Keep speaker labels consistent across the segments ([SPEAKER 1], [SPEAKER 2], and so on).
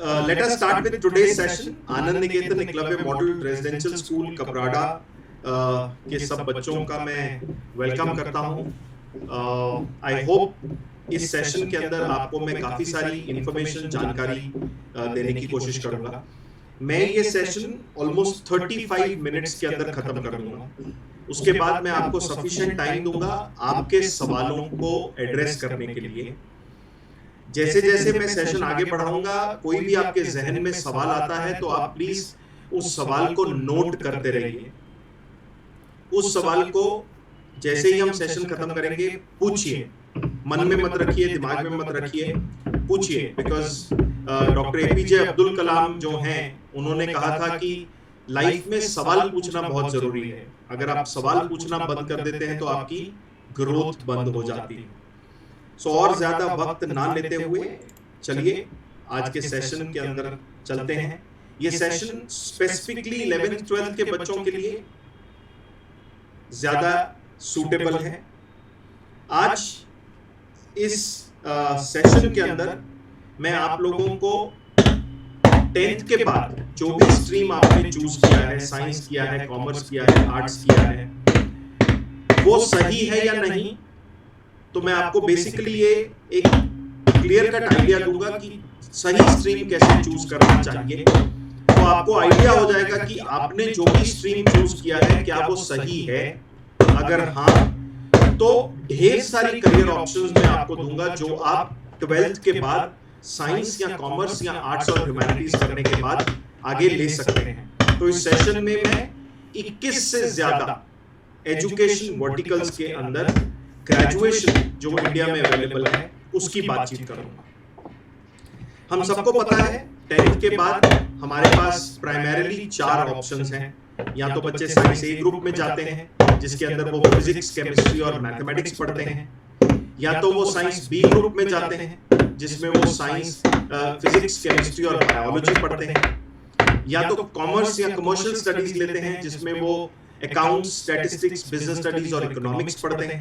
[SPEAKER 1] let us start with today's session. Anand Niketan Eklavya model residential school Kaprada के सब बच्चों का मैं वेलकम करता हूं। आई होप इस सेशन के अंदर आपको मैं काफी सारी इंफॉर्मेशन जानकारी देने की कोशिश करूंगा। मैं ये सेशन ऑलमोस्ट 35 मिनट्स के अंदर खत्म कर दूंगा। उसके बाद मैं आपको सफिशिएंट टाइम दूंगा आपके सवालों को एड्रेस करने के लिए। जैसे जैसे मैं सेशन आगे बढ़ाऊंगा, कोई भी आपके जहन में सवाल आता है तो आप प्लीज उस सवाल को नोट करते रहिए। उस सवाल को जैसे ही हम सेशन खत्म करेंगे पूछिए, मन में मत रखिए, दिमाग में मत रखिए, पूछिए। Because doctor APJ Abdul Kalam जो हैं, उन्होंने कहा था कि लाइफ में सवाल पूछना बहुत जरूरी है। अगर आप सवाल पूछना बंद कर देते हैं तो आपकी ग्रोथ बंद हो जाती है। सो और ज्यादा वक्त ना लेते हुए चलिए आज के सेशन के अंदर चलते हैं। ये सेशन स्पेसिफिकली 11th 12th के बच्चों के लिए ज्यादा सूटेबल है। आज इस सेशन के अंदर मैं आप लोगों को 10th के बाद जो भी स्ट्रीम आपने चूज किया है, साइंस किया है, कॉमर्स किया है, आर्ट्स किया है, वो सही है या नहीं, तो मैं आपको बेसिकली ये एक क्लियर कट आइडिया दूंगा कि सही स्ट्रीम कैसे चूज करना चाहिए। तो आपको आइडिया हो जाएगा कि आपने जो भी स्ट्रीम चूज किया है क्या वो सही है। अगर हाँ, तो ढेर सारी करियर ऑप्शंस मैं आपको दूंगा जो आप 12th के बाद साइंस या कॉमर्स या आर्ट्स और ह्यूमैनिटीज करने के बाद आगे ले सकते हैं। तो इस सेशन में मैं 21 से ज्यादा एजुकेशन वर्टिकल्स के अंदर ग्रेजुएशन जो इंडिया में अवेलेबल है उसकी बातचीत करूंगा। हम सबको पता है 10th के बाद हमारे पास प्राइमरीली 4 ऑप्शंस हैं। या तो बच्चे साइंस ए ग्रुप में जाते हैं जिसके अंदर वो फिजिक्स, केमिस्ट्री और मैथमेटिक्स पढ़ते हैं, या तो वो साइंस बी ग्रुप में जाते हैं जिसमें वो साइंस, फिजिक्स, केमिस्ट्री और बायोलॉजी पढ़ते हैं, या तो कॉमर्स या कमर्शियल स्टडीज लेते हैं जिसमें वो अकाउंट्स, स्टैटिस्टिक्स, बिजनेस स्टडीज और इकोनॉमिक्स पढ़ते हैं,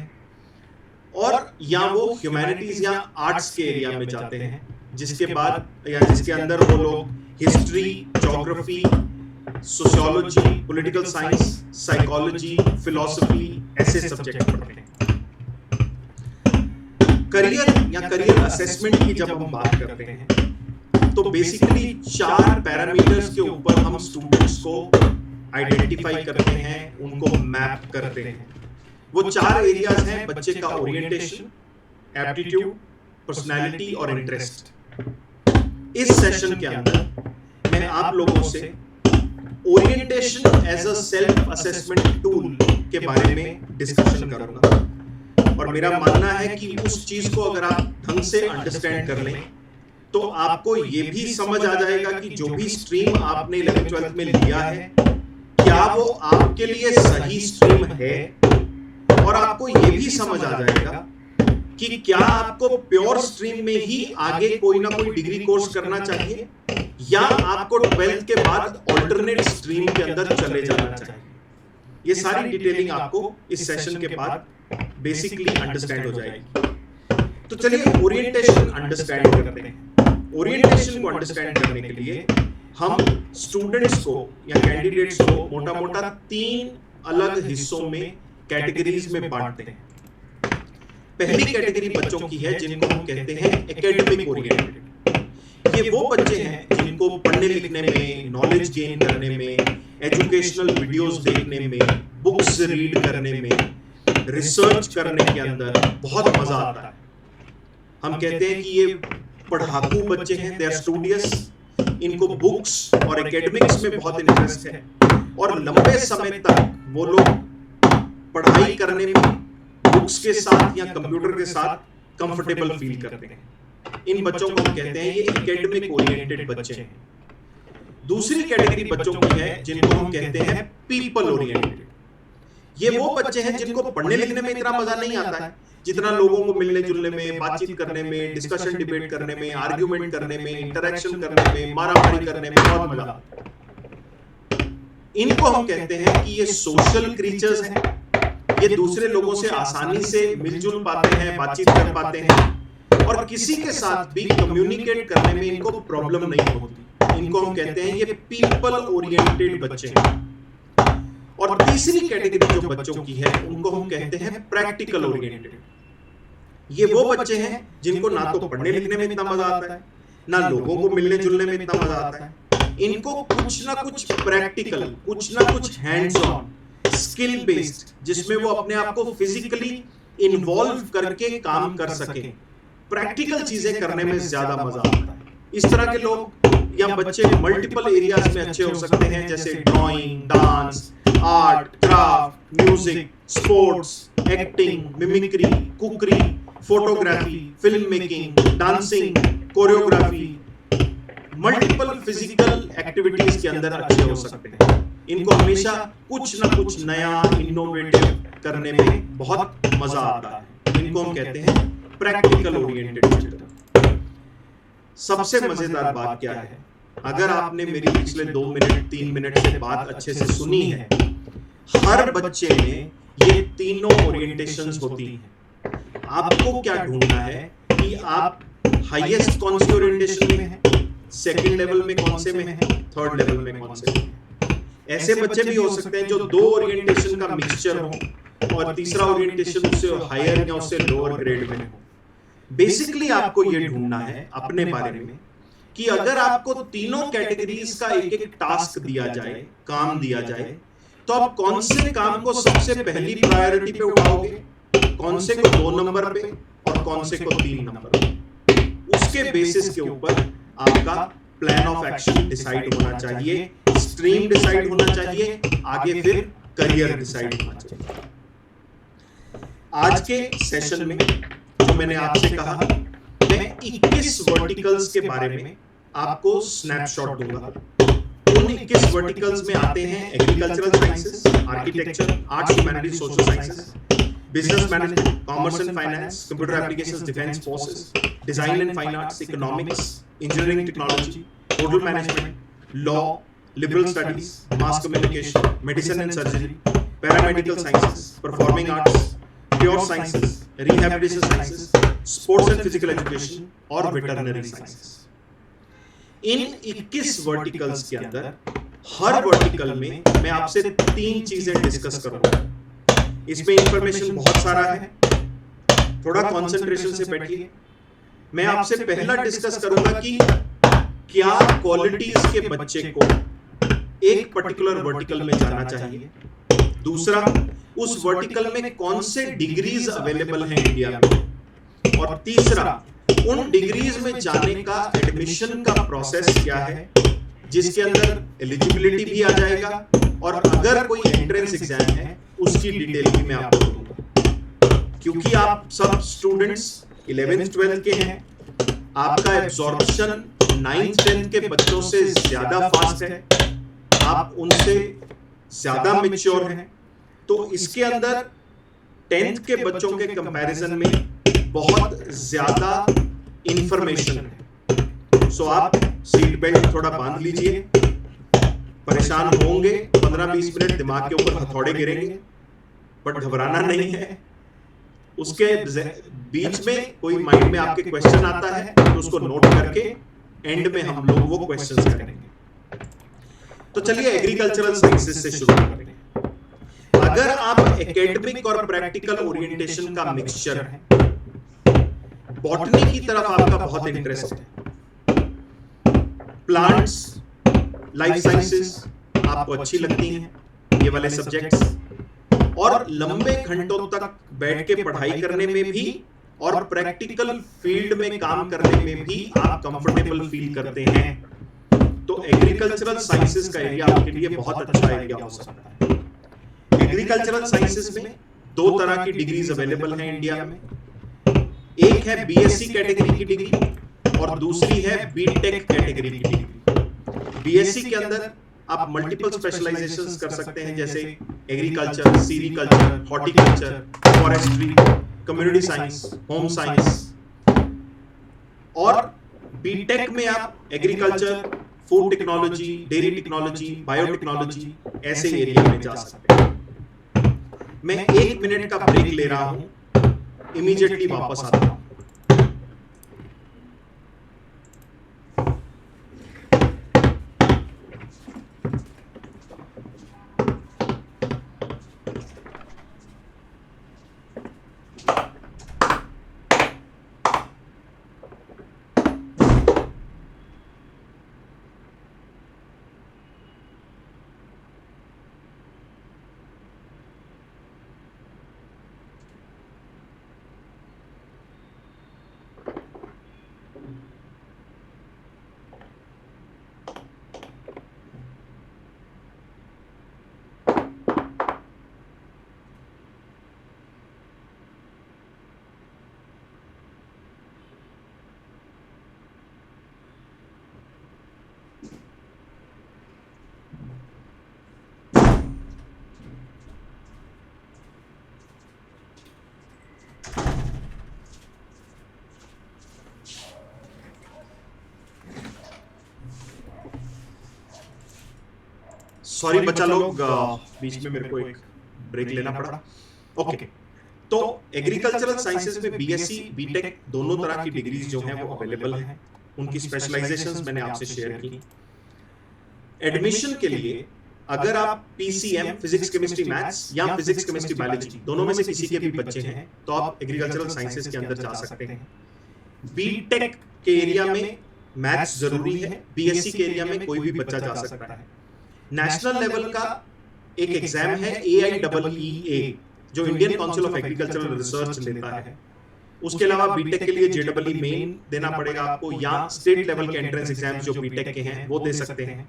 [SPEAKER 1] और या वो ह्यूमैनिटीज या आर्ट्स के एरिया में जाते हैं जिसके बाद या जिसके अंदर वो लोग history, geography, sociology, political science, psychology, philosophy ऐसे सब्जेक्ट पढ़ते हैं। करियर या करियर असेसमेंट की जब हम बात करते हैं तो बेसिकली 4 पैरामीटर्स के ऊपर हम स्टूडेंट्स को आइडेंटिफाई करते हैं, उनको मैप करते हैं। वो 4 एरियाज हैं बच्चे का ओरिएंटेशन, एप्टीट्यूड, पर्सनालिटी और इंटरेस्ट। इस सेशन के अंदर मैं आप लोगों से orientation as a self assessment tool के बारे में डिस्कशन करूंगा। और मेरा मानना है कि उस चीज को अगर आप ढंग से अंडरस्टैंड कर लें तो आपको ये भी समझ आ जाएगा कि जो भी स्ट्रीम आपने 11th 12th में लिया है क्या वो आपके लिए सही स्ट्रीम है, और आपको ये भी समझ आ जाएगा कि क्या आपको प्योर स्ट्रीम में ही आगे कोई ना कोई डिग्री कोर्स करना चाहिए या आपको 12th के बाद ऑल्टरनेट स्ट्रीम के अंदर चले जाना चाहिए। ये सारी डिटेलिंग आपको इस सेशन के बाद बेसिकली अंडरस्टैंड हो जाएगी। तो चलिए ओरिएंटेशन अंडरस्टैंड करते हैं। ओरिएंटेशन को अंडरस्टैंड करने के लिए हम स्टूडेंट्स को या कैंडिडेट्स को मोटा मोटा 3 अलग हिस्सों में, कैटेगरीज में बांटते हैं। पहली कैटेगरी बच्चों की है जिनको हम कहते हैं एकेडमिक ओरिएंटेड। ये वो बच्चे हैं जिनको पढ़ने लिखने में, नॉलेज गेन करने में, एजुकेशनल वीडियोस देखने में, बुक्स रीड करने में, रिसर्च करने के अंदर बहुत मजा आता है। हम कहते हैं कि ये पढ़ाकू बच्चे हैं, दे आर स्टूडियस, इनको बुक्स और एकेडमिक्स में बहुत इंटरेस्ट है और लंबे समय तक वो लोग पढ़ाई करने में बुक्स के साथ या कंप्यूटर के साथ कंफर्टेबल फील करते हैं। इन बच्चों को हम कहते हैं ये एकेडमिक ओरिएंटेड बच्चे हैं। दूसरी कैटेगरी बच्चों की है जिनको हम कहते हैं पीपल ओरिएंटेड। ये वो बच्चे हैं जिनको पढ़ने लिखने में इतना मजा नहीं आता है जितना लोगों को मिलने जुलने में, बातचीत करने में, डिस्कशन डिबेट करने में, आर्ग्यूमेंट करने में, इंटरेक्शन करने में, मारामारी करने में बहुत मजा आता है। इनको हम कहते हैं कि ये सोशल क्रीचर्स हैं। ये दूसरे लोगों से आसानी से मिलजुल पाते हैं, बातचीत कर पाते हैं और किसी के साथ भी कम्युनिकेट करने में इनको प्रॉब्लम नहीं होती। इनको हम कहते हैं ये पीपल ओरिएंटेड बच्चे हैं। और तीसरी कैटेगरी जो बच्चों की है उनको हम कहते हैं प्रैक्टिकल ओरिएंटेड। ये वो बच्चे हैं जिनको ना तो पढ़ने लिखने में इतना मजा आता है, ना लोगों को मिलने जुलने में इतना मजा आता है। इनको कुछ ना कुछ प्रैक्टिकल, कुछ ना कुछ हैंड्स ऑन, स्किल बेस्ड, जिसमें वो अपने आप को फिजिकली इन्वॉल्व करके काम कर सके, प्रैक्टिकल चीजें करने में ज्यादा मजा आता है। इस तरह के लोग या बच्चे मल्टीपल एरियाज में अच्छे हो सकते हैं, जैसे drawing, dance, art, craft, music, sports, acting, mimicry, cookery, photography, film making, dancing, choreography, multiple physical activities के अंदर अच्छे हो सकते हैं। इनको हमेशा कुछ ना कुछ नया इनोवेटिव करने में बहुत मजा आता है। इनको हम कहते हैं प्रैक्टिकल ओरिएंटेड चिल्ड्रन। सबसे मजेदार बात क्या है, अगर आपने मेरी पिछले 2 मिनट 3 मिनट से बात अच्छे से सुनी है, हर बच्चे में ये तीनों ओरिएंटेशंस होती हैं। आपको क्या ढूंढना है कि आप हाईएस्ट कौन सी ओरिएंटेशन में है, सेकंड लेवल में कौन से में है, थर्ड लेवल में कौन से में है। ऐसे बच्चे भी हो सकते हैं जो 2 ओरिएंटेशन का मिक्सचर हो और तीसरा ओरिएंटेशन उससे हायर या उससे लोअर ग्रेड में हो। बेसिकली आपको ये ढूंढना है अपने बारे में कि अगर आपको तीनों कैटेगरीज का एक एक टास्क दिया जाए, काम दिया जाए, तो आप कौन से काम को सबसे पहली प्रायोरिटी पे उठाओगे, कौन से को 2 नंबर पे और कौन से को 3 नंबर पे। उसके बेसिस के ऊपर आपका प्लान ऑफ एक्शन डिसाइड होना चाहिए, स्ट्रीम डिसाइड होना चाहिए, आगे फिर करियर डिसाइड होना चाहिए। आज के सेशन में जो मैंने आपसे कहा, मैं 21 वर्टिकल्स के बारे में आपको स्नैपशॉट दूंगा। उन 21 वर्टिकल्स में आते हैं agricultural sciences, architecture, arts, humanities, social sciences, business management, commerce and finance, computer applications, defence forces, design and fine arts, economics, engineering technology, hotel management, law, liberal studies, mass communication, medicine and surgery, paramedical sciences, performing arts, pure sciences, rehabilitation sciences, sports and physical education और veterinary sciences. इन 21 verticals के अंदर हर vertical में मैं आपसे 3 चीजें discuss करूंगा। इसमें information बहुत सारा है, थोड़ा कंसंट्रेशन से बैठिए। मैं आपसे पहला डिस्कस करूंगा कि क्या क्वालिटीज के बच्चे को एक पर्टिकुलर वर्टिकल में जाना चाहिए। दूसरा, उस वर्टिकल में कौन से डिग्रीज अवेलेबल हैं इंडिया में। और तीसरा, उन डिग्रीज में जाने का एडमिशन का प्रोसेस क्या है, जिसके अंदर एलिजिबिलिटी भी आ जाएगा और अगर कोई एंट्रेंस एग्जाम है उसकी डिटेल भी मैं आपको दूंगा। क्योंकि आप सब स्टूडेंट्स 11th 12th के हैं, आपका एब्जॉर्प्शन 9th 10th के बच्चों से ज्यादा फास्ट है, आप उनसे ज्यादा मैच्योर हैं, तो इसके अंदर 10th के बच्चों के कंपैरिजन में बहुत ज्यादा इंफॉर्मेशन है। सो आप सीट बेल्ट थोड़ा बांध लीजिए। परेशान होंगे, 15-20 मिनट दिमाग के ऊपर हथौड़े गिरेंगे, बट घबराना नहीं है। उसके बीच में कोई माइंड में आपके क्वेश्चन आता है तो उसको नोट करके एंड में हम लोग वो क्वेश्चंस करेंगे। तो चलिए एग्रीकल्चरल साइंसेस से शुरू करते हैं। अगर आप एकेडमिक और प्रैक्टिकल ओरिएंटेशन का मिक्सचर है, बॉटनी की तरफ आपका बहुत इंटरेस्ट है, प्लांट्स, लाइफ साइंसेस आपको अच्छी लगती हैं, ये वाले सब्जेक्ट्स, और लंबे घंटों तक बैठ के पढ़ाई करने में भी और प्रैक्टिकल फील्ड में काम करने में भी आप कंफर्टेबल फील करते हैं, तो एग्रीकल्चरल साइंसेस का एरिया आपके लिए बहुत अच्छा एरिया हो सकता है। एग्रीकल्चरल साइंसेस में 2 तरह की डिग्रीज अवेलेबल हैं इंडिया में। एक है बीएससी कैटेगरी की डिग्री और दूसरी है बीटेक कैटेगरी की डिग्री। बीएससी के अंदर आप मल्टीपल स्पेशलाइजेशंस कर सकते हैं, जैसे agriculture, sericulture, horticulture, forestry, community science, home science. और बीटेक में आप agriculture, food technology, dairy technology, biotechnology ऐसे एरिया में जा सकते हैं। मैं 1 मिनट का ब्रेक ले रहा हूं, इमीडिएटली वापस आता हूं। सॉरी बच्चा लोग, बीच में मेरे को एक ब्रेक लेना पड़ा। ओके, तो एग्रीकल्चरल साइंसेज में बीएससी बीटेक दोनों तरह की डिग्रीज जो हैं वो अवेलेबल हैं। उनकी स्पेशलाइजेशंस मैंने आपसे शेयर की। एडमिशन के लिए अगर आप पीसीएम फिजिक्स केमिस्ट्री मैथ्स या फिजिक्स केमिस्ट्री बायोलॉजी दोनों में से किसी के भी बच्चे हैं तो आप एग्रीकल्चरल साइंसेज के अंदर जा सकते हैं। बीटेक के एरिया में मैथ्स जरूरी है, बीएससी के एरिया में कोई भी बच्चा जा सकता है। नेशनल लेवल का एक एग्जाम है AIEEA जो Indian council of agricultural research लेता है। उसके अलावा बीटेक के लिए JEE मेन देना पड़ेगा आपको, या स्टेट लेवल के एंट्रेंस एग्जाम जो बीटेक के हैं वो दे सकते हैं।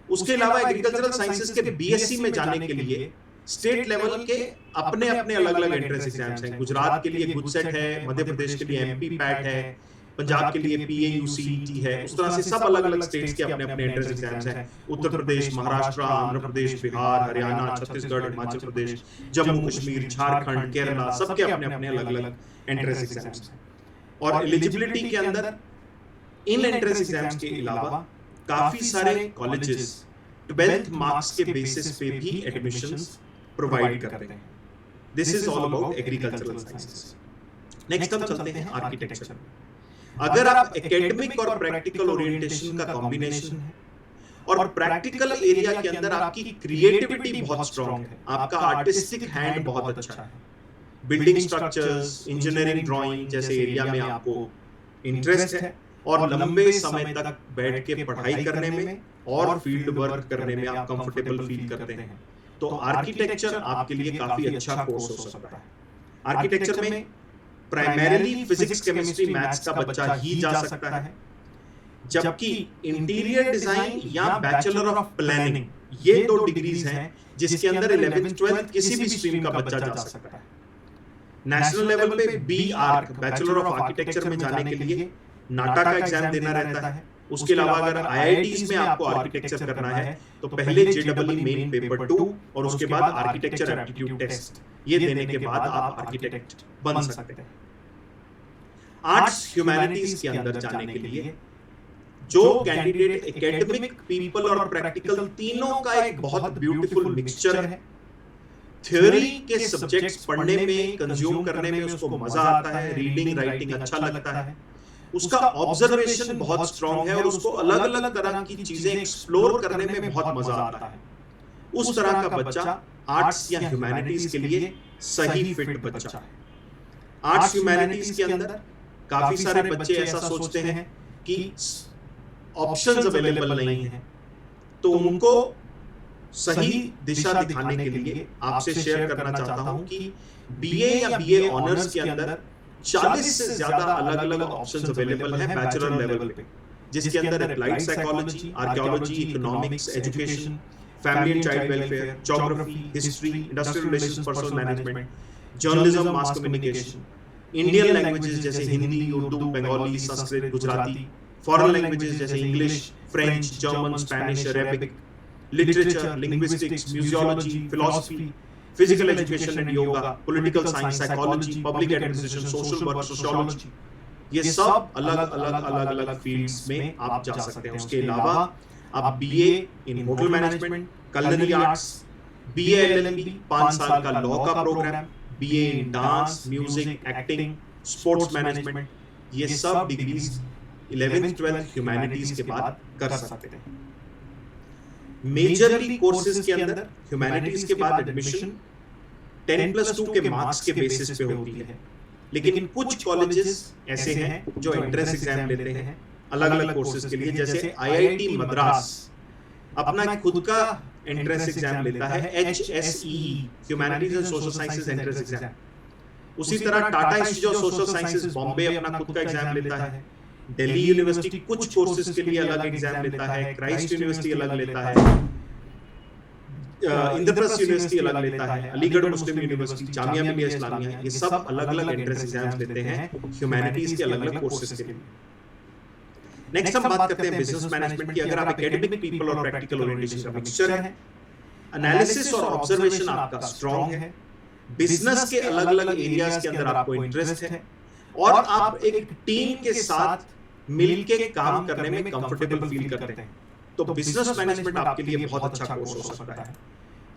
[SPEAKER 1] उसके अलावा एग्रीकल्चरल साइंसेज के बीएससी में जाने के लिए स्टेट लेवल के अपने अपने अलग अलग एंट्रेंस एग्जाम्स हैं। गुजरात के लिए गुजसेट है, मध्य प्रदेश के लिए MP पैट है, पंजाब के लिए PAUCET है। उस तरह से सब अलग अलग स्टेट्स के अपने अपने एंट्रेंस एग्जाम्स हैं। उत्तर प्रदेश, महाराष्ट्र, आंध्र प्रदेश, बिहार, हरियाणा, छत्तीसगढ़, हिमाचल प्रदेश, जम्मू कश्मीर, झारखंड, केरला, सबके अपने अपने अलग अलग एंट्रेंस एग्जाम्स हैं। और एलिजिबिलिटी के अंदर इन एंट्रेंस एग्जाम्स के अलावा काफी सारे कॉलेजेस 12th मार्क्स के बेसिस पे भी एडमिशंस प्रोवाइड करते हैं। This is all about agricultural sciences. Next हम चलते हैं आर्किटेक्चर में। अगर आप एकेडमिक और प्रैक्टिकल ओरिएंटेशन का कॉम्बिनेशन है और प्रैक्टिकल एरिया के अंदर आपकी क्रिएटिविटी बहुत स्ट्रांग है, आपका आर्टिस्टिक हैंड बहुत अच्छा है, बिल्डिंग स्ट्रक्चर्स, इंजीनियरिंग, ड्राइंग जैसे एरिया में आपको इंटरेस्ट है और लंबे समय तक बैठ के पढ़ाई करने में और फील्ड वर्क करने में आप कंफर्टेबल फील करते हैं तो आर्किटेक्चर आपके लिए काफी अच्छा कोर्स हो सकता है। आर्किटेक्चर में प्राइमरीली फिजिक्स केमिस्ट्री मैथ्स का बच्चा ही जा सकता है, जबकि इंटीरियर डिजाइन या बैचलर ऑफ प्लानिंग ये दो डिग्रीज हैं जिसके अंदर 11th 12th किसी भी स्ट्रीम का बच्चा जा सकता है। नेशनल लेवल पे BArch बैचलर ऑफ आर्किटेक्चर में जाने के लिए नाटा का एग्जाम देना रहता है। उसके अलावा अगर IITs में आपको आर्किटेक्चर करना है तो पहले JEE मेन पेपर 2 और उसके बाद आर्किटेक्चर एप्टीट्यूड टेस्ट, ये देने के बाद आप आर्किटेक्ट बन सकते हैं। आर्ट्स ह्यूमैनिटीज के अंदर जाने के लिए जो कैंडिडेट एकेडमिक, पीपल और प्रैक्टिकल तीनों का एक बहुत ब्यूटीफुल मिक्सचर है। थ्योरी के सब्जेक्ट्स पढ़ने में, कंज्यूम करने में उसको मजा आता है, रीडिंग राइटिंग अच्छा लगता है, उसका ऑब्जर्वेशन बहुत स्ट्रांग है और उसको अलग अलग तरह की चीजें एक्सप्लोर करने में बहुत मजा आता है। उस तरह का बच्चा आर्ट्स या ह्यूमैनिटीज के लिए सही फिट बच्चा है। आर्ट्स ह्यूमैनिटीज के अंदर काफी सारे बच्चे ऐसा सोचते हैं कि ऑप्शंस अवेलेबल नहीं है, तो उनको सही दिशा दिखाने के लिए आपसे शेयर करना चाहता हूं कि BA या BA ऑनर्स के अंदर 40 से ज्यादा अलग अलग ऑप्शंस अवेलेबल हैं बैचलर लेवल पे, जिसके अंदर applied psychology, archaeology, economics, education, family and child welfare, geography, history, industrial relations, personal management, journalism, mass communication, Indian languages जैसे हिंदी, उर्दू, बंगाली, संस्कृत, गुजराती, फॉरेन लैंग्वेजेस जैसे English, French, German, Spanish, Arabic, literature, linguistics, museology, philosophy, physical education and yoga, political science, psychology, public administration, social work, sociology, ये सब अलग अलग fields में आप जा सकते हैं। उसके अलावा आप BA in hotel management, culinary arts, BA LLB 5 साल का लॉ का program, BA in dance, music, acting, sports management, ये सब डिग्रीज 11th 12th ह्यूमैनिटीज के बाद कर सकते हैं। मेजरली कोर्सेज के अंदर ह्यूमैनिटीज के बाद एडमिशन 10+2 के मार्क्स के बेसिस पे होती है, लेकिन कुछ कॉलेजेस ऐसे हैं जो एंट्रेंस एग्जाम लेते हैं अलग अलग कोर्सेज के लिए, जैसे IIT मद्रास अपना खुद का एंट्रेंस एग्जाम लेता है, HSEE humanities and social sciences entrance exam. उसी तरह Tata institute of social sciences Bombay अपना खुद का एग्जाम लेता है, दिल्ली यूनिवर्सिटी कुछ कोर्सेज के लिए अलग एग्जाम लेता है, क्राइस्ट यूनिवर्सिटी अलग लेता है, इंद्रप्रस्थ यूनिवर्सिटी अलग लेता है, अलीगढ़ मुस्लिम यूनिवर्सिटी, जामिया मिलिया इस्लामिया, ये सब अलग अलग एंट्रेंस एग्जाम्स लेते हैं ह्यूमैनिटीज के अलग अलग कोर्सेज के लिए। नेक्स्ट हम बात करते हैं बिजनेस मैनेजमेंट की। अगर आप एकेडमिक, पीपल और प्रैक्टिकल ओरिएंटेशन का मिक्सचर है, एनालिसिस और ऑब्जर्वेशन आपका स्ट्रांग है, बिजनेस के अलग अलग एरियाज के अंदर आपको इंटरेस्ट है और आप एक टीम के साथ मिलके काम करने में कंफर्टेबल फील करते हैं, तो बिजनेस मैनेजमेंट आपके लिए बहुत अच्छा कोर्स हो सकता है।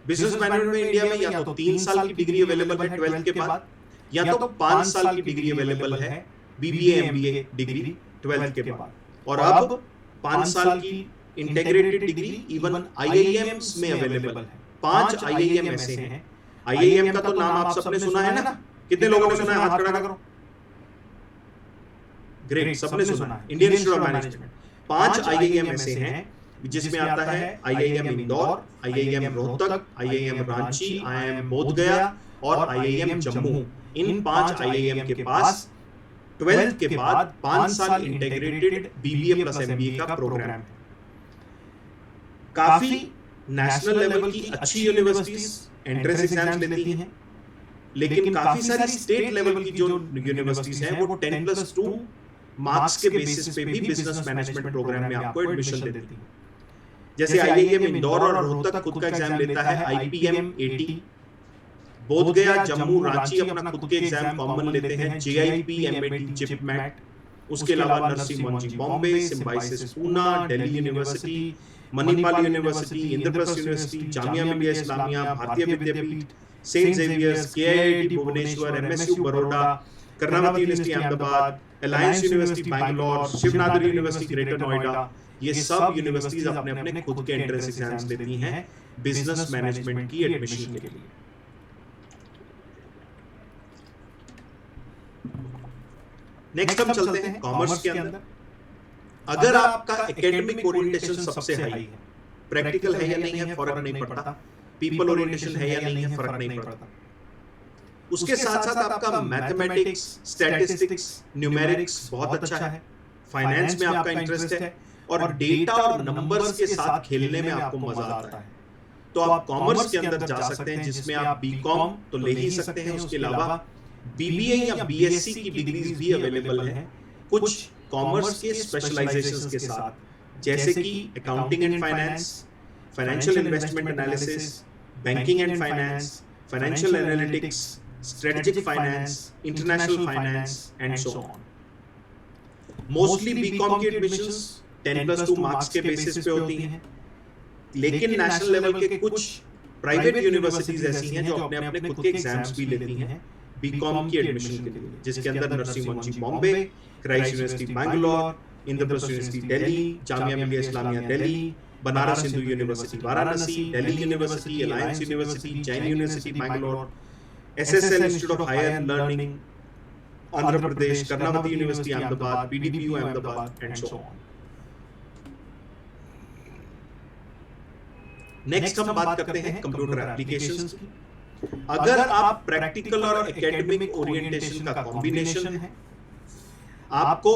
[SPEAKER 1] बिजनेस मैनेजमेंट में इंडिया में या तो 3 साल की डिग्री अवेलेबल है 12th के बाद, या तो 5 साल की डिग्री अवेलेबल है बीबीए एमबीए डिग्री 12th के बाद, और अब 5 साल की इंटीग्रेटेड डिग्री इवन आईआईएम्स में अवेलेबल है। 5 आईआईएम ऐसे हैं। आईआईएम का तो नाम आप सबने सुना है ना? कितने लोगों ने सुना है? हाथ खड़ा करो। ग्रेट, सबने सुना है। Indian institute of management 5 IIM ऐसे हैं जिसमें आता है IIM Indore, IIM Rohtak, IIM Ranchi, IIM Bodhgaya और आईआईएम जम्मू। इन 5 आईआईएम के पास 12th के बाद 5 साल इंटीग्रेटेड बीबीए प्लस एमबीए का प्रोग्राम है। काफी नेशनल लेवल की अच्छी यूनिवर्सिटीज एंट्रेंस एग्जाम्स लेती हैं, लेकिन काफी सारी स्टेट लेवल की जो यूनिवर्सिटीज हैं वो 10+2 मार्क्स के बेसिस पे भी बिजनेस मैनेजमेंट प्रोग्राम में आपको एडमिशन देती हैं। जैसे आईआईएम इंदौर और रोहतक खुद का एग्जाम लेता है आईपीएम 80, बोधगया, जम्मू, रांची अपना खुद के एग्जाम कॉमन लेते हैं जेआईपी, एमएटी, जिपमैट। उसके अलावा Narsee Monjee Bombay, Symbiosis Poona, Delhi university, Manipal university, Indraprastha university, Jamia Millia Islamia, Bharati Vidyapeeth, saint Xavier's, KIIT Bhubaneswar, MSU Baroda, Karnavati university Ahmedabad, alliance university Bangalore, Shiv Nadar university greater Noida, ये सब यूनिवर्सिटीज अपने अपने खुद के एंट्रेंस एग्जाम्स लेती हैं बिजनेस मैनेजमेंट की एडमिशन के लिए। नेक्स्ट हम चलते हैं कॉमर्स के अंदर। अगर आपका एकेडमिक ओरिएंटेशन सबसे हाई है, प्रैक्टिकल है या नहीं है फर्क नहीं पड़ता, पीपल ओरिएंटेशन है या नहीं है फर्क नहीं पड़ता, उसके साथ साथ आपका मैथमेटिक्स, स्टैटिस्टिक्स, न्यूमेरिक्स बहुत अच्छा है, फाइनेंस में आपका इंटरेस्ट है और डेटा और नंबर्स के साथ खेलने में आपको मजा आता है, तो आप कॉमर्स के अंदर जा सकते हैं, जिसमें आप बीकॉम तो ले ही सकते हैं, उसके अलावा बीबीए या बीएससी की डिग्रीज भी अवेलेबल है कुछ कॉमर्स के स्पेशलाइजेशंस के साथ, जैसे कि accounting and finance, financial investment analysis, banking and finance, financial analytics, strategic finance, international finance and so on. Mostly BCom की एडमिशंस 10+2 मार्क्स के बेसिस पे होती हैं, लेकिन नेशनल लेवल के कुछ प्राइवेट यूनिवर्सिटीज ऐसी हैं जो अपने अपने खुद के एग्जाम्स भी लेती हैं बीकॉम की एडमिशन के लिए, जिसके अंदर Narsee Monjee Bombay, Christ university Bangalore, Indraprastha university Delhi, Jamia Millia Islamia Delhi, Banaras Hindu university Varanasi, Delhi university, alliance university, Jain university Bangalore, SSL institute of higher learning Andhra Pradesh, Karnavati university Ahmedabad, PDPU Ahmedabad and so on. Next हम बात करते हैं कंप्यूटर एप्लीकेशंस की। अगर आप प्रैक्टिकल और एकेडमिक ओरिएंटेशन का कॉम्बिनेशन है, आपको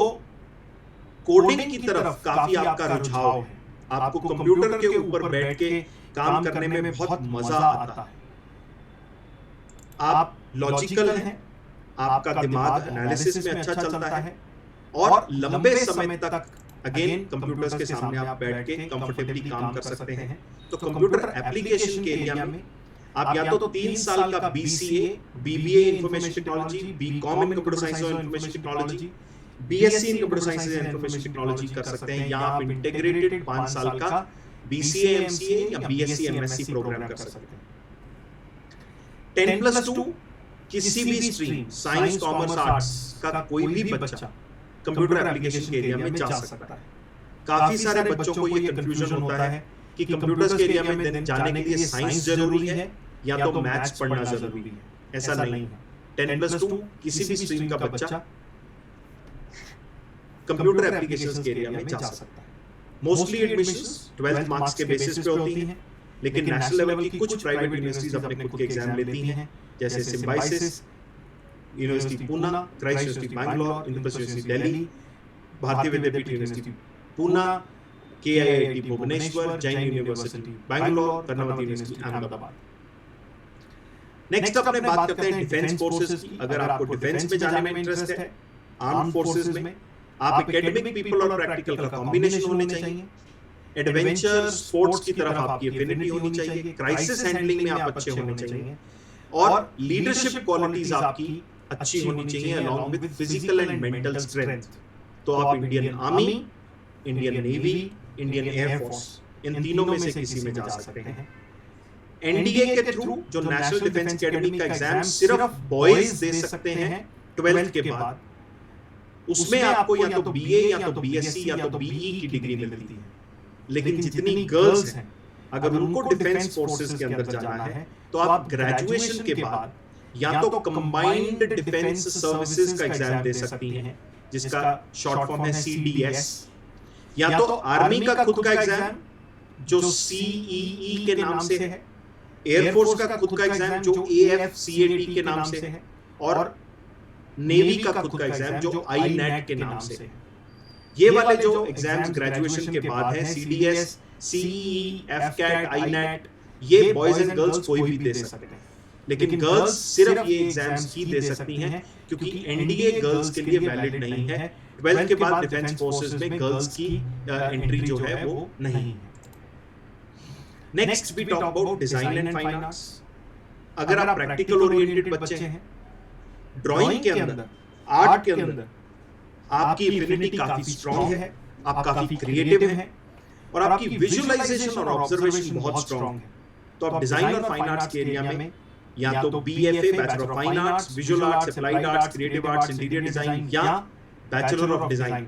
[SPEAKER 1] कोडिंग की तरफ काफी आपका रुझाव है, आपको कंप्यूटर के ऊपर बैठ के काम करने में बहुत मजा आता है, आप लॉजिकल हैं, आपका दिमाग एनालिसिस में अच्छा चलता है और लंबे समय तक अगेन कंप्यूटर्स के सामने आप बैठ के कंफर्टेबली काम कर सकते हैं। तो कंप्यूटर एप्लीकेशन के एरिया में आप या तो 3 साल का BCA, BBA information technology, BCom in computer science और information technology, BSc in computer science and information technology कर सकते हैं, या आप इंटीग्रेटेड 5 साल का बीसीए, एमसीए या बीएससी, एमएससी प्रोग्राम कर सकते हैं। 10+2 किसी भी स्ट्रीम, साइंस, कॉमर्स, आर्ट्स का कोई भी बच्चा कंप्यूटर एप्लीकेशन के एरिया में जा सकता है। काफी सारे बच्चों को ये कंफ्यूजन होता है कि कंप्यूटर्स के एरिया में जाने के लिए साइंस जरूरी है या तो मैथ्स पढ़ना जरूरी है। ऐसा नहीं है, 10+2 किसी भी स्ट्रीम का बच्चा कंप्यूटर एप्लीकेशंस के एरिया में जा सकता है। मोस्टली एडमिशंस 12th मार्क्स के बेसिस पे होती हैं, लेकिन नेशनल लेवल की कुछ प्राइवेट यूनिवर्सिटीज अपने खुद के एग्जाम लेती हैं, जैसे Symbiosis university Poona, Christ university Bangalore, Indraprastha university Delhi, Bharati Vidyapeeth university Poona, KIIT Bhubaneswar, Jain university Bangalore, Karnavati university Ahmedabad. Next अपने बात करते हैं डिफेंस फोर्सेस की। अगर आपको डिफेंस में जाने में इंटरेस्ट है, आर्म फोर्सेस में, आप एकेडमिक पीपल और प्रैक्टिकल का कॉम्बिनेशन होने चाहिए, एडवेंचर स्पोर्ट्स की तरफ आपकी एफिनिटी होनी चाहिए, क्राइसिस हैंडलिंग में आप अच्छे होने चाहिए और लीडरशिप क्वालिटीज आपकी अच्छी होनी चाहिए along with physical and mental strength. तो आप Indian army, Indian navy, Indian air force, इन तीनों में से किसी में जा सकते हैं। एनडीए के थ्रू जो नेशनल डिफेंस एकेडमी का एग्जाम सिर्फ बॉयज दे सकते हैं 12th के बाद, उसमें आपको या तो बीए या तो बीएससी या तो बीई की डिग्री मिलती है। लेकिन जितनी गर्ल्स हैं, अगर उनको डिफेंस फोर्सेस के अंदर जाना है तो आप ग्रेजुएशन के बाद या तो कंबाइंड डिफेंस सर्विसेज का एग्जाम दे सकती हैं, जिसका शॉर्ट फॉर्म है सीडीएस, या तो आर्मी का खुद का एग्जाम जो सीईई के नाम से है, एयरफोर्स का खुद का एग्जाम जो एएफसीएटी के नाम से है, और नेवी का खुद का एग्जाम जो आईनेट के नाम से है। ये वाले जो एग्जाम्स ग्रेजुएशन के बाद है, सीडीएस, सीईई, एफकैट, आईनेट, ये बॉयज एंड गर्ल्स कोई भी दे सकते हैं। लेकिन गर्ल्स सिर्फ ये एग्जाम्स ही दे सकती हैं, क्योंकि एनडीए गर्ल्स के लिए वैलिड नहीं है। 12th के बाद डिफेंस फोर्सेस में गर्ल्स की एंट्री जो है वो नहीं है। Next we talk about design and fine arts. अगर आप प्रैक्टिकल ओरिएंटेड बच्चे हैं, ड्राइंग के अंदर, आर्ट के अंदर आपकी एबिलिटी काफी स्ट्रांग है, आप काफी क्रिएटिव हैं, और आपकी विजुअलाइजेशन और ऑब्जर्वेशन बहुत स्ट्रांग है, तो आप डिजाइन और फाइन आर्ट्स के एरिया में या तो BFA bachelor of fine arts, visual arts, applied arts, creative arts, interior design, या बैचलर ऑफ डिजाइन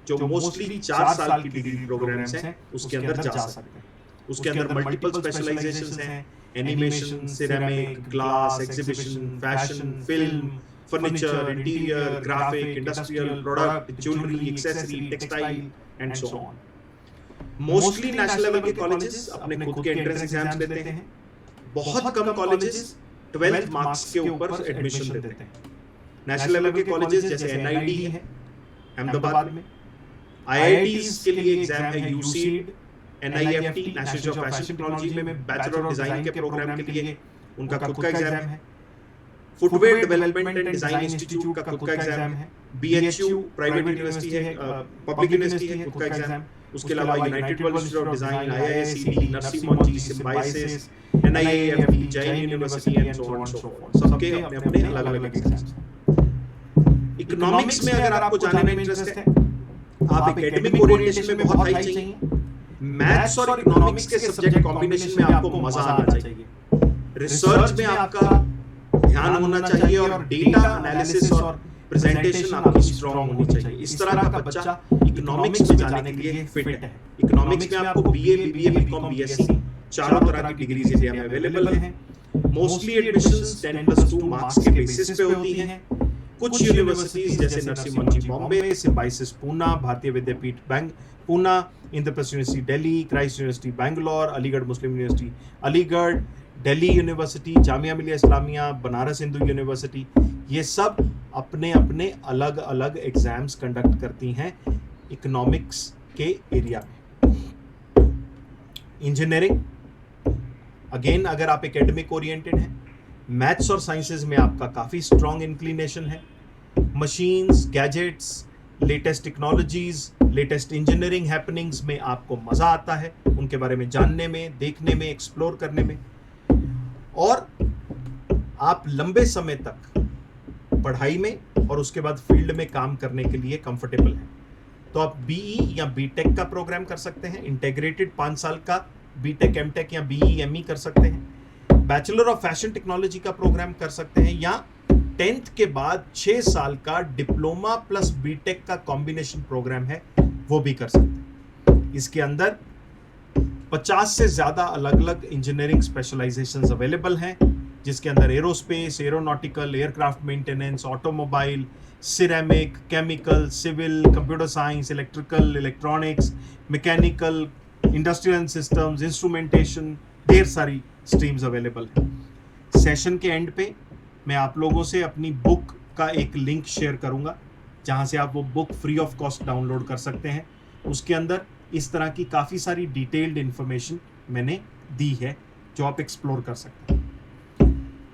[SPEAKER 1] जो मोस्टली 4 साल की डिग्री प्रोग्राम्स हैं, उसके अंदर जा सकते हैं। उसके अंदर मल्टीपल स्पेशलाइजेशंस हैं, animation, ceramic, glass, exhibition, fashion, film, furniture, interior, graphic, industrial, product, jewellery, accessory, textile and so on. Mostly national level के कॉलेजेस अपने खुद के एंट्रेंस एग्जाम्स लेते हैं। बहुत कम कॉलेजेस 12th मार्क्स के ऊपर एडमिशन देते हैं। नेशनल लेवल के कॉलेजेस जैसे एनआईडी है अहमदाबाद में, आईआईटीज के लिए एग्जाम है UCEED, NIFT national institute of fashion technology में बैचलर ऑफ डिजाइन के प्रोग्राम के लिए उनका खुद का एग्जाम है। Footwear development and design institute का खुद का एग्जाम है। बीएचयू प्राइवेट यूनिवर्सिटी है, पब्लिक यूनिवर्सिटी है, खुद का एग्जाम। उसके अलावा united world institute of design, IISc, Narasimha Monjee, Symbiosis, एनआईएएफटी, Jain university and so on so fourth, सबके अपने अपने अलग-अलग एग्जाम्स। इकोनॉमिक्स में अगर आपको जानने में इंटरेस्ट है, आप एकेडमिक ओरिएंटेशन में बहुत हाई चाहिए। मैथ्स और इकोनॉमिक्स के सब्जेक्ट कॉम्बिनेशन में आपको मजा आना चाहिए। रिसर्च में आपका ध्यान होना चाहिए और डेटा एनालिसिस और प्रेजेंटेशन आपकी स्ट्रांग होनी चाहिए। इस तरह का बच्चा इकोनॉमिक्स में जाने के लिए फिट है। इकोनॉमिक्स में आपको बीए, बीबीए, बीकॉम, बीएससी चारों तरह की डिग्रीज इंडिया में अवेलेबल हैं। मोस्टली एडमिशंस 10+2 मार्क्स के बेसिस पे होती हैं। कुछ यूनिवर्सिटीज जैसे Narasimha Monjee Bombay, Symbiosis Poona, Bharati Vidyapeeth Poona, Indraprastha university Delhi, Christ university Bangalore, Aligarh Muslim university Aligarh, Delhi university, Jamia Millia Islamia, Banaras Hindu university, ये सब अपने अपने अलग अलग एग्जाम्स कंडक्ट करती हैं इकोनॉमिक्स के एरिया में। इंजीनियरिंग, अगेन अगर आप एकेडमिक ओरिएंटेड हैं, मैथ्स और साइंसेज में आपका काफ़ी स्ट्रॉन्ग इंक्लिनेशन है। Machines, gadgets, latest technologies, latest engineering happenings में आपको मज़ा आता है, उनके बारे में जानने में, देखने में, एक्सप्लोर करने में, और आप लंबे समय तक पढ़ाई में और उसके बाद फील्ड में काम करने के लिए कंफर्टेबल हैं। तो आप बीई या बीटेक का प्रोग्राम कर सकते हैं, इंटीग्रेटेड 5 साल का बीटेक, एमटेक या बीई, एमई कर सकते हैं। बैचलर ऑफ फैशन टेक्नोलॉजी का प्रोग्राम कर सकते हैं, या 10th के बाद 6 साल का डिप्लोमा प्लस बीटेक का कॉम्बिनेशन प्रोग्राम है, वो भी कर सकते हैं। इसके अंदर 50 से ज़्यादा अलग अलग इंजीनियरिंग स्पेशलाइजेशंस अवेलेबल हैं, जिसके अंदर aerospace, aeronautical, aircraft maintenance, automobile, ceramic, chemical, civil, computer science, electrical, electronics, mechanical, industrial and systems, instrumentation, ढेर सारी स्ट्रीम्स अवेलेबल हैं। सेशन के एंड पे मैं आप लोगों से अपनी बुक का एक लिंक शेयर करूंगा, जहां से आप वो book free of cost download कर सकते हैं। उसके अंदर इस तरह की काफ़ी सारी डिटेल्ड इंफॉर्मेशन मैंने दी है जो आप एक्सप्लोर कर सकते हैं।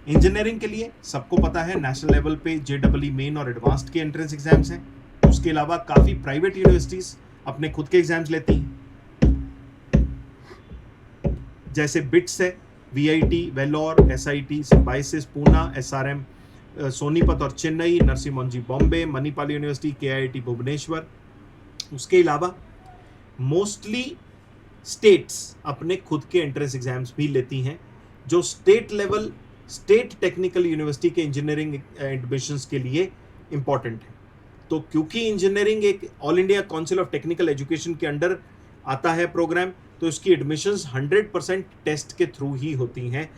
[SPEAKER 1] इंजीनियरिंग के लिए सबको पता है नेशनल लेवल पे जेईई मेन और एडवांस्ड के एंट्रेंस एग्जाम्स हैं। उसके अलावा काफ़ी प्राइवेट यूनिवर्सिटीज़ अपने खुद के एग्जाम्स लेती हैं, जैसे बिट्स है, VIT, Vellore, SIT, Symbiosis Poona, SRM Sonepat और चेन्नई, नरसिम्हा मंजी बॉम्बे, मणिपाल यूनिवर्सिटी, केआईटी भुवनेश्वर। उसके अलावा मोस्टली स्टेट्स अपने खुद के एंट्रेंस एग्जाम्स भी लेती हैं, जो state level state technical university के इंजीनियरिंग एडमिशंस के लिए इंपॉर्टेंट है। तो क्योंकि इंजीनियरिंग एक all India council of technical education के अंडर आता है प्रोग्राम, तो इसकी एडमिशंस 100% टेस्ट के थ्रू ही होती हैं,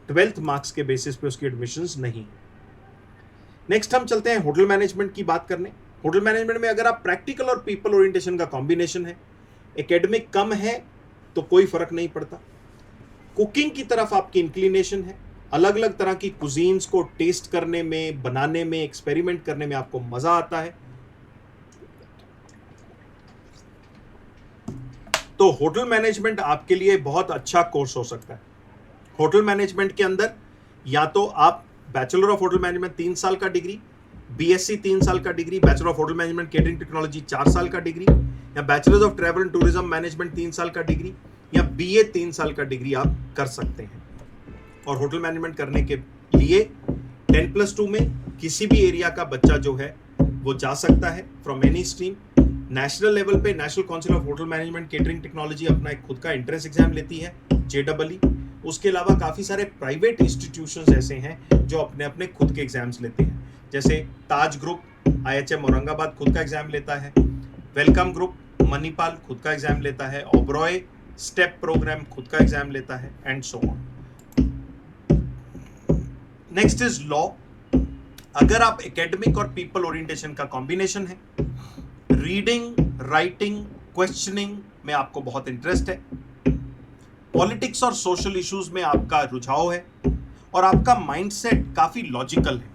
[SPEAKER 1] 12th मार्क्स के बेसिस पे उसकी एडमिशंस नहीं। नेक्स्ट हम चलते हैं होटल मैनेजमेंट की बात करने। होटल मैनेजमेंट में अगर आप प्रैक्टिकल और पीपल ओरिएंटेशन का कॉम्बिनेशन है, एकेडमिक कम है तो कोई फर्क नहीं पड़ता, कुकिंग की तरफ आपकी इंक्लिनेशन है, अलग अलग तरह की कुजीन्स को टेस्ट करने में, बनाने में, एक्सपेरिमेंट करने में आपको मजा आता है, तो होटल मैनेजमेंट आपके लिए बहुत अच्छा कोर्स हो सकता है। होटल मैनेजमेंट के अंदर या तो आप बैचलर ऑफ होटल मैनेजमेंट 3 साल का डिग्री, बीएससी 3 साल का degree, bachelor of hotel management catering technology 4 साल का डिग्री, या bachelor of travel and tourism management 3 साल का डिग्री, या बीए 3 साल का डिग्री आप कर सकते हैं। और होटल मैनेजमेंट करने के लिए 10+2 में किसी भी एरिया का बच्चा जो है वो जा सकता है from any stream. National level पे national council of hotel management catering technology अपना एक खुद का एंट्रेंस एग्जाम लेती है, JEE। उसके अलावा काफ़ी सारे प्राइवेट इंस्टीट्यूशंस ऐसे हैं जो अपने अपने खुद के एग्जाम्स लेते हैं, जैसे ताज ग्रुप IHM औरंगाबाद खुद का एग्जाम लेता है, वेलकम ग्रुप मणिपाल खुद का एग्जाम लेता है, ओबरॉय स्टेप प्रोग्राम खुद का एग्जाम लेता है, and so on. Next is law. अगर आप एकेडमिक और पीपल ओरिएंटेशन का कॉम्बिनेशन है, रीडिंग, राइटिंग, क्वेश्चनिंग में आपको बहुत इंटरेस्ट है, पॉलिटिक्स और सोशल इश्यूज में आपका रुझाव है, और आपका माइंडसेट काफी लॉजिकल है,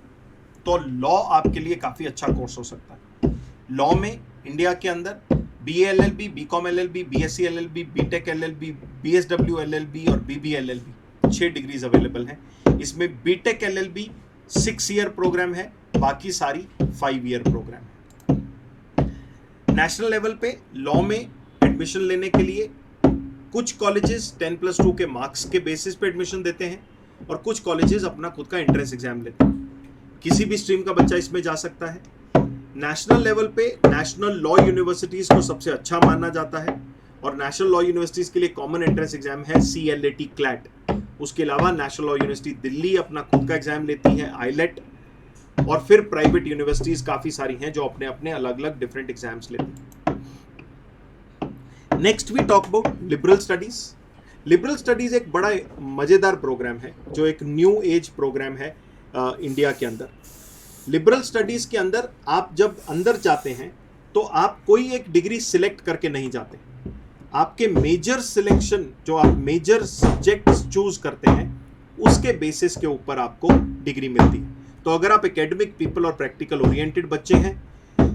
[SPEAKER 1] तो लॉ आपके लिए काफी अच्छा कोर्स हो सकता है। लॉ में इंडिया के अंदर BA LLB, BCom LLB, BSc LLB, BTech LLB, BSW LLB और BB LLB 6 डिग्रीज अवेलेबल हैं। इसमें BTech LLB 6 ईयर प्रोग्राम है, बाकी सारी 5 ईयर प्रोग्राम है। नेशनल लेवल पे लॉ में एडमिशन लेने के लिए कुछ कॉलेजेस 10+2 के मार्क्स के बेसिस पे एडमिशन देते हैं, और कुछ कॉलेजेस अपना खुद का एंट्रेंस एग्जाम लेते हैं। किसी भी स्ट्रीम का बच्चा इसमें जा सकता है। नेशनल लेवल पे नेशनल लॉ यूनिवर्सिटीज को सबसे अच्छा माना जाता है, और नेशनल लॉ यूनिवर्सिटीज के लिए कॉमन एंट्रेंस एग्जाम है CLAT CLAT। उसके अलावा नेशनल लॉ यूनिवर्सिटी दिल्ली अपना खुद का एग्जाम लेती है ILET, और फिर प्राइवेट यूनिवर्सिटीज काफी सारी हैं जो अपने अपने अलग अलग डिफरेंट एग्जाम्स लेती हैं। Next we talk about liberal studies. Liberal studies एक बड़ा मजेदार प्रोग्राम है, जो एक न्यू एज प्रोग्राम है इंडिया के अंदर। लिबरल स्टडीज के अंदर आप जब अंदर जाते हैं तो आप कोई एक डिग्री सिलेक्ट करके नहीं जाते, आपके मेजर सिलेक्शन, जो आप मेजर सब्जेक्ट्स चूज करते हैं, उसके बेसिस के ऊपर आपको डिग्री मिलती है। तो अगर आप एकेडमिक, पीपल और प्रैक्टिकल ओरिएंटेड बच्चे हैं,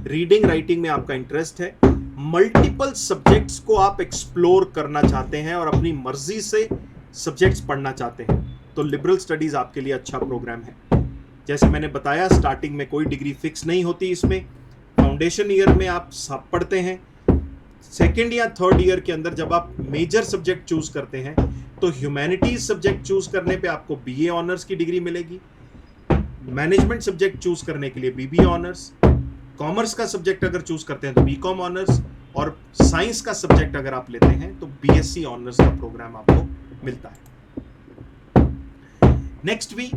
[SPEAKER 1] रीडिंग राइटिंग में आपका इंटरेस्ट है, मल्टीपल सब्जेक्ट्स को आप एक्सप्लोर करना चाहते हैं और अपनी मर्जी से सब्जेक्ट्स पढ़ना चाहते हैं, तो लिबरल स्टडीज आपके लिए अच्छा प्रोग्राम है। जैसे मैंने बताया, स्टार्टिंग में कोई डिग्री फिक्स नहीं होती इसमें, फाउंडेशन ईयर में आप सब पढ़ते हैं, सेकेंड या थर्ड ईयर के अंदर जब आप मेजर सब्जेक्ट चूज करते हैं तो ह्यूमैनिटीज सब्जेक्ट चूज करने पे आपको BA ऑनर्स की डिग्री मिलेगी, मैनेजमेंट सब्जेक्ट चूज करने के लिए BBA ऑनर्स, कॉमर्स का सब्जेक्ट अगर चूज करते हैं तो BCom ऑनर्स, और साइंस का सब्जेक्ट अगर आप लेते हैं तो BSc ऑनर्स का प्रोग्राम आपको मिलता है। Next we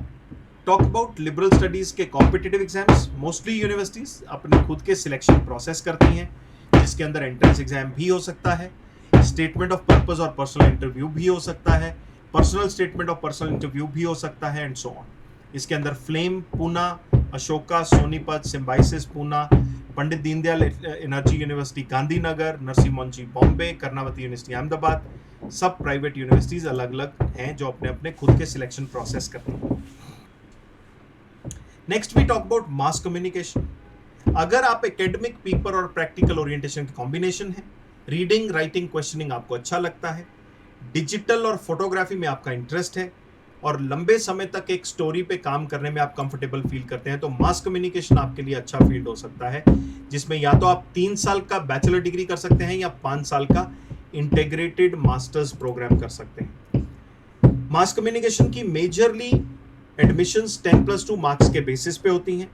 [SPEAKER 1] talk about liberal studies के कॉम्पिटिटिव एग्जाम्स। मोस्टली यूनिवर्सिटीज अपने खुद के सिलेक्शन प्रोसेस करती हैं, जिसके अंदर एंट्रेंस एग्जाम भी हो सकता है, स्टेटमेंट ऑफ पर्पस और पर्सनल इंटरव्यू भी हो सकता है, पर्सनल स्टेटमेंट और पर्सनल इंटरव्यू भी हो सकता है, एंड सो ऑन। इसके अंदर FLAME Poona, Ashoka, Sonipat, Symbiosis Poona, Pandit Deendayal Energy University Gandhinagar, Narsee Monjee Bombay, Karnavati university Ahmedabad, सब प्राइवेट यूनिवर्सिटीज अलग अलग हैं जो अपने अपने खुद के सिलेक्शन प्रोसेस करती हैं। Next we talk about mass communication. अगर आप एकेडमिक, पीपल और प्रैक्टिकल ओरिएंटेशन का कॉम्बिनेशन है, रीडिंग, राइटिंग, क्वेश्चनिंग आपको अच्छा लगता है, डिजिटल और फोटोग्राफी में आपका इंटरेस्ट है, और लंबे समय तक एक स्टोरी पे काम करने में आप कंफर्टेबल फील करते हैं, तो मास कम्युनिकेशन आपके लिए अच्छा फील्ड हो सकता है, जिसमें या तो आप 3 साल का बैचलर डिग्री कर सकते हैं या 5 साल का इंटीग्रेटेड मास्टर्स प्रोग्राम कर सकते हैं। मास कम्युनिकेशन की मेजरली एडमिशंस 10+2 मार्क्स के बेसिस पे होती हैं,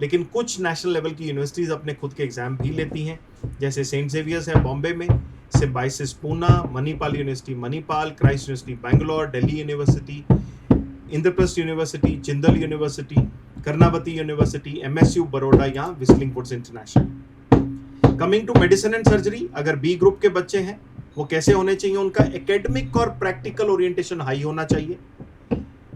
[SPEAKER 1] लेकिन कुछ नेशनल लेवल की यूनिवर्सिटीज अपने खुद के एग्जाम भी लेती हैं, जैसे सेंट जेवियर्स है बॉम्बे में, Symbiosis Poona, Manipal University Manipal, Christ university Bangalore, Delhi University, Indraprastha University, Jindal University, Karnavati University, MSU Baroda या Whistling Woods International. Coming to medicine and surgery, अगर बी ग्रुप के बच्चे हैं वो कैसे होने चाहिए? उनका एकेडमिक और प्रैक्टिकल ओरिएंटेशन हाई होना चाहिए,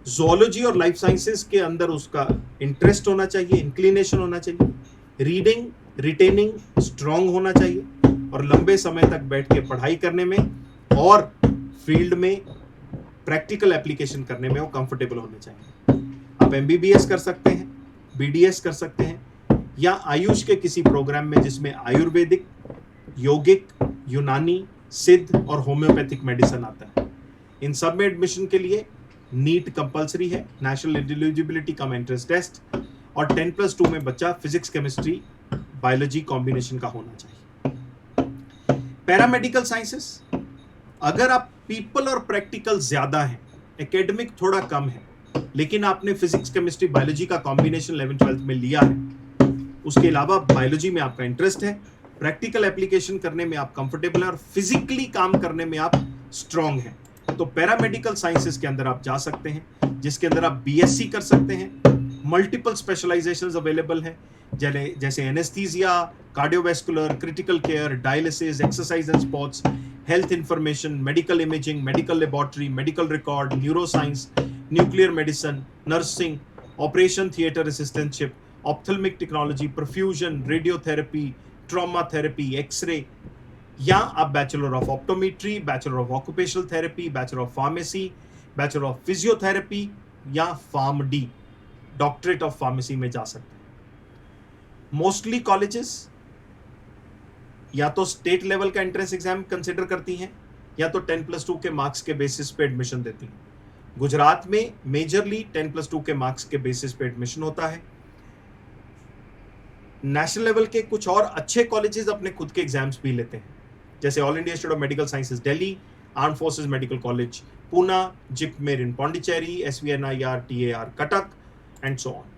[SPEAKER 1] ज़ूलॉजी और लाइफ साइंसेस के अंदर उसका इंटरेस्ट होना चाहिए, इंक्लिनेशन होना चाहिए, रीडिंग रिटेनिंग स्ट्रांग होना चाहिए, और लंबे समय तक बैठ के पढ़ाई करने में और फील्ड में प्रैक्टिकल एप्लीकेशन करने में वो कंफर्टेबल होने चाहिए। आप MBBS कर सकते हैं, BDS कर सकते हैं, या आयुष के किसी प्रोग्राम में जिसमें आयुर्वेदिक, योगिक, यूनानी, सिद्ध और होम्योपैथिक मेडिसिन आता है। इन सब में एडमिशन के लिए नीट कंपलसरी है, national eligibility cum entrance test, और 10+2 में बच्चा फिजिक्स केमिस्ट्री बायोलॉजी कॉम्बिनेशन का होना चाहिए। पैरामेडिकल साइंसेस, अगर आप पीपल और प्रैक्टिकल ज्यादा है, एकेडमिक थोड़ा कम है, लेकिन आपने फिजिक्स केमिस्ट्री बायोलॉजी का कॉम्बिनेशन 11th-12th में लिया है, उसके अलावा बायोलॉजी में आपका इंटरेस्ट है, प्रैक्टिकल एप्लीकेशन करने में आप कंफर्टेबल है और फिजिकली काम करने में आप स्ट्रांग हैं, तो पैरामेडिकल साइंसेस के अंदर आप जा सकते हैं, जिसके अंदर आप BSc कर सकते हैं। मल्टीपल स्पेशलाइजेशंस अवेलेबल हैं, जैसे anaesthesia, cardiovascular, critical care, dialysis, exercise and sports, health information, medical imaging, medical laboratory, medical record, neuroscience, nuclear medicine, nursing, operation theatre assistantship, ophthalmic technology, perfusion, radiotherapy, trauma therapy, x-ray, या आप bachelor of optometry, bachelor of occupational therapy, bachelor of pharmacy, bachelor of physiotherapy या PharmD, doctorate of pharmacy में जा सकते हैं। Mostly colleges या तो state level का एंट्रेंस एग्जाम कंसिडर करती हैं या तो 10+2 के मार्क्स के बेसिस पे एडमिशन देती हैं। गुजरात में मेजरली 10+2 के मार्क्स के बेसिस पे एडमिशन होता है। नेशनल लेवल के कुछ और अच्छे कॉलेजेस अपने खुद के एग्जाम्स भी लेते हैं, जैसे All India Institute of Medical Sciences Delhi, arm forces medical college Poona, JIPMER in Pondicherry, SVNIR TAR Cuttack and so on.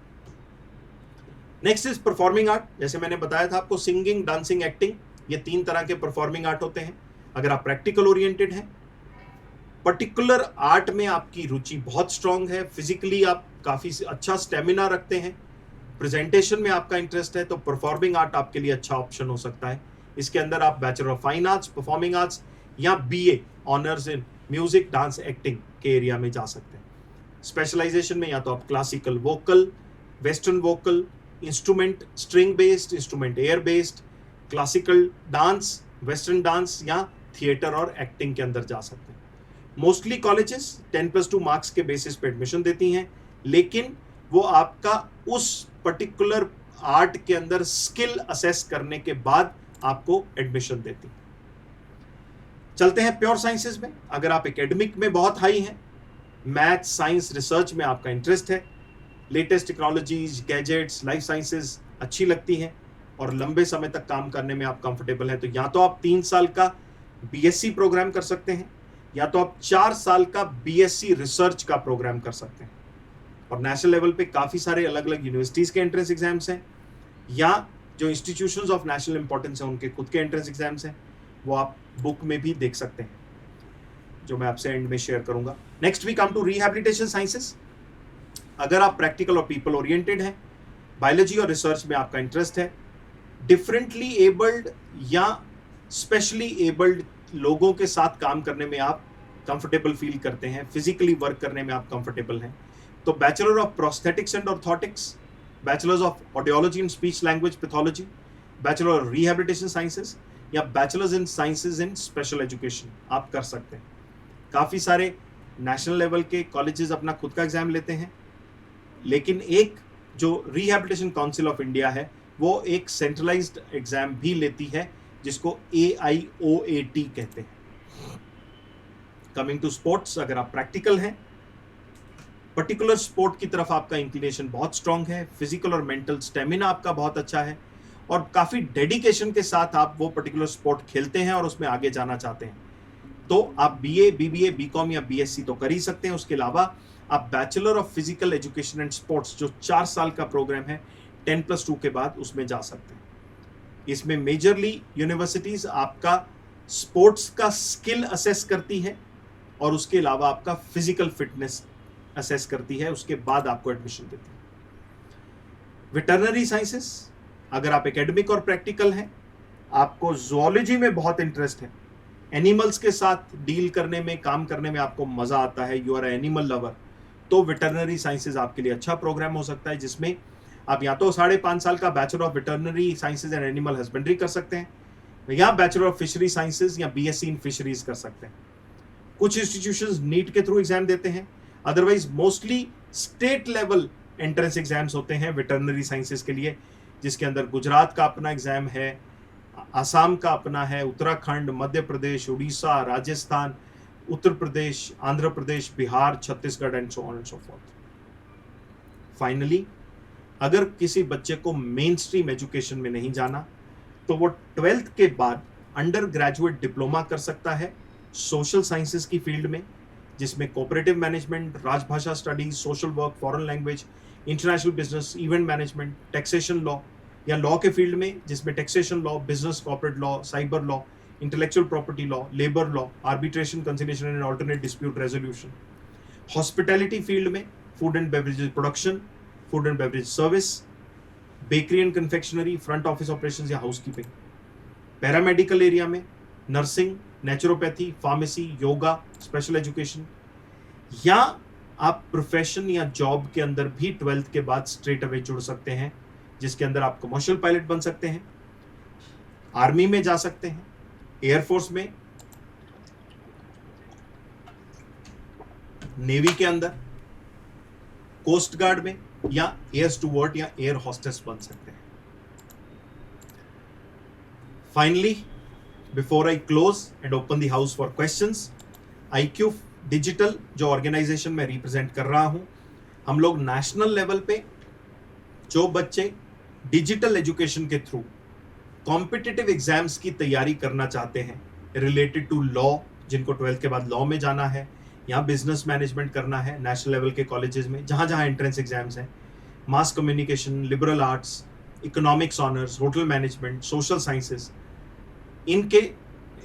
[SPEAKER 1] Next is performing art. जैसे मैंने बताया था आपको, सिंगिंग, डांसिंग, एक्टिंग, ये 3 तरह के परफॉर्मिंग आर्ट होते हैं। अगर आप प्रैक्टिकल ओरिएंटेड हैं, पर्टिकुलर आर्ट में आपकी रुचि बहुत स्ट्रांग है, फिजिकली आप काफी अच्छा स्टेमिना रखते हैं, प्रेजेंटेशन में आपका इंटरेस्ट है, तो परफॉर्मिंग आर्ट आपके लिए अच्छा ऑप्शन हो सकता है। इसके अंदर आप bachelor of fine arts, performing arts या BA honours in music, dance, acting के एरिया में जा सकते हैं। स्पेशलाइजेशन में या तो आप classical vocal, western vocal, instrument string based, instrument air based, classical dance, western dance या थिएटर और एक्टिंग के अंदर जा सकते हैं। मोस्टली कॉलेजेस 10+2 मार्क्स के बेसिस पे एडमिशन देती हैं, लेकिन वो आपका उस पर्टिकुलर आर्ट के अंदर स्किल असेस करने के बाद आपको एडमिशन देती। चलते हैं प्योर साइंसेस में। अगर आप एकेडमिक में बहुत हाई हैं, मैथ, साइंस, रिसर्च में आपका इंटरेस्ट है, latest technologies, gadgets, life sciences अच्छी लगती हैं और लंबे समय तक काम करने में आप कंफर्टेबल हैं, तो या तो आप 3 साल का BSc प्रोग्राम कर सकते हैं या तो आप 4 साल का BSc रिसर्च का प्रोग्राम कर सकते हैं। और नेशनल लेवल पे काफ़ी सारे अलग अलग यूनिवर्सिटीज़ के एंट्रेंस एग्जाम्स हैं, या जो इंस्टीट्यूशंस ऑफ नेशनल इंपॉर्टेंस हैं उनके खुद के एंट्रेंस एग्जाम्स हैं, वो आप बुक में भी देख सकते हैं, जो मैं आपसे एंड में शेयर करूंगा। Next we come to rehabilitation sciences. अगर आप प्रैक्टिकल और पीपल ओरिएंटेड हैं, बायोलॉजी और रिसर्च में आपका इंटरेस्ट है, डिफरेंटली एबल्ड या स्पेशली एबल्ड लोगों के साथ काम करने में आप कंफर्टेबल फील करते हैं, फिजिकली वर्क करने में आप कंफर्टेबल हैं, तो bachelor of prosthetics and orthotics, bachelors of audiology and speech language pathology, bachelor of rehabilitation sciences या bachelors in sciences in special education आप कर सकते हैं। काफ़ी सारे नेशनल लेवल के कॉलेजेस अपना खुद का एग्जाम लेते हैं, लेकिन एक जो रिहैबिलिटेशन काउंसिल ऑफ इंडिया है वो एक सेंट्रलाइज्ड एग्जाम भी लेती है, जिसको AIOAT कहते हैं। कमिंग टू स्पोर्ट्स, अगर आप प्रैक्टिकल हैं, पर्टिकुलर स्पोर्ट की तरफ आपका इंक्लिनेशन बहुत स्ट्रांग है, फिजिकल और मेंटल स्टेमिना आपका बहुत अच्छा है और काफ़ी डेडिकेशन के साथ आप वो पर्टिकुलर स्पोर्ट खेलते हैं और उसमें आगे जाना चाहते हैं, तो आप BA, BBA, BCom या BSc तो कर ही सकते हैं। उसके अलावा आप bachelor of physical education and sports, जो 4 साल का प्रोग्राम है 10+2 के बाद, उसमें जा सकते हैं। इसमें मेजरली यूनिवर्सिटीज़ आपका स्पोर्ट्स का स्किल असेस करती है और उसके अलावा आपका फिजिकल फिटनेस असेस करती है, उसके बाद आपको एडमिशन देती है। वेटरनरी साइंसेस, अगर आप एकेडमिक और प्रैक्टिकल हैं, आपको जूलॉजी में बहुत इंटरेस्ट है, एनिमल्स के साथ डील करने में, काम करने में आपको मजा आता है, यू आर एनिमल लवर, तो वेटरनरी साइंसेज आपके लिए अच्छा प्रोग्राम हो सकता है, जिसमें आप या तो 5.5 साल का bachelor of veterinary sciences and animal husbandry कर सकते हैं, या बैचलर ऑफ फिशरी साइंसेज या बीएससी इन फिशरीज कर सकते हैं। कुछ इंस्टीट्यूशंस नीट के थ्रू एग्जाम देते हैं, otherwise mostly state level entrance exams होते हैं वेटरनरी साइंसेज के लिए, जिसके अंदर गुजरात का अपना एग्जाम है, आसाम का अपना है, Uttarakhand, Madhya Pradesh, Orissa, Rajasthan, Uttar Pradesh, Andhra Pradesh, Bihar, Chhattisgarh and so on and so forth. Finally, अगर किसी बच्चे को मेन स्ट्रीम एजुकेशन में नहीं जाना, तो वो 12th के बाद अंडर ग्रेजुएट डिप्लोमा कर सकता है सोशल साइंसेज की फील्ड में, जिसमें cooperative management, Rajbhasha studies, social work, foreign language, international business, event management, taxation law, या लॉ के फील्ड में जिसमें taxation law, business corporate law, cyber law, intellectual property law, labour law, arbitration, conciliation and alternate dispute resolution. Hospitality field में food and beverages production, food and beverage service, bakery and confectionery, front office operations या housekeeping. Paramedical area में nursing, naturopathy, pharmacy, yoga, special education, या आप profession या job के अंदर भी 12th के बाद स्ट्रेट अवे जुड़ सकते हैं, जिसके अंदर आप कमर्शियल पायलट बन सकते हैं, आर्मी में जा सकते हैं, एयरफोर्स में, नेवी के अंदर, कोस्ट गार्ड में, या एयर स्टूवर्ड या एयर होस्टेस बन सकते हैं। Finally, before I close and open the house for questions, IQ digital जो ऑर्गेनाइजेशन में रिप्रेजेंट कर रहा हूं, हम लोग नेशनल लेवल पे जो बच्चे डिजिटल एजुकेशन के थ्रू कॉम्पिटिटिव एग्जाम्स की तैयारी करना चाहते हैं रिलेटेड टू लॉ, जिनको 12th के बाद लॉ में जाना है या बिजनेस मैनेजमेंट करना है नेशनल लेवल के कॉलेजेस में जहाँ जहाँ एंट्रेंस एग्जाम्स हैं, mass communication, liberal arts, economics honours, hotel management, social sciences, इनके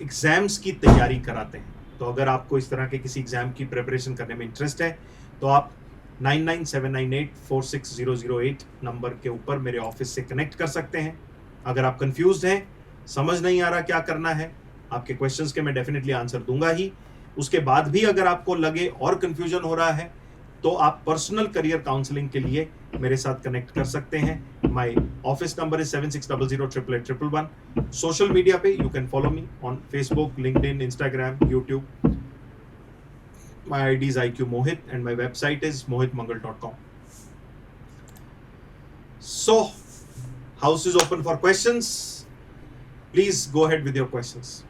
[SPEAKER 1] एग्जाम्स की तैयारी कराते हैं। तो अगर आपको इस तरह के किसी एग्जाम की प्रिपरेशन करने में इंटरेस्ट है, तो आप 9979846008 नंबर के ऊपर मेरे ऑफिस से कनेक्ट कर सकते हैं। अगर आप कंफ्यूज्ड हैं, समझ नहीं आ रहा क्या करना है, आपके क्वेश्चंस के मैं डेफिनेटली आंसर दूंगा ही। उसके बाद भी अगर आपको लगे और कंफ्यूजन हो रहा है, तो आप पर्सनल करियर काउंसलिंग के लिए मेरे साथ कनेक्ट कर सकते हैं। My office number is 7600888811। Social media पे you can follow me on Facebook, LinkedIn, Instagram, YouTube. My ID is IQ Mohit and my website is mohitmangal.com. So, house is open for questions. Please go ahead with your questions.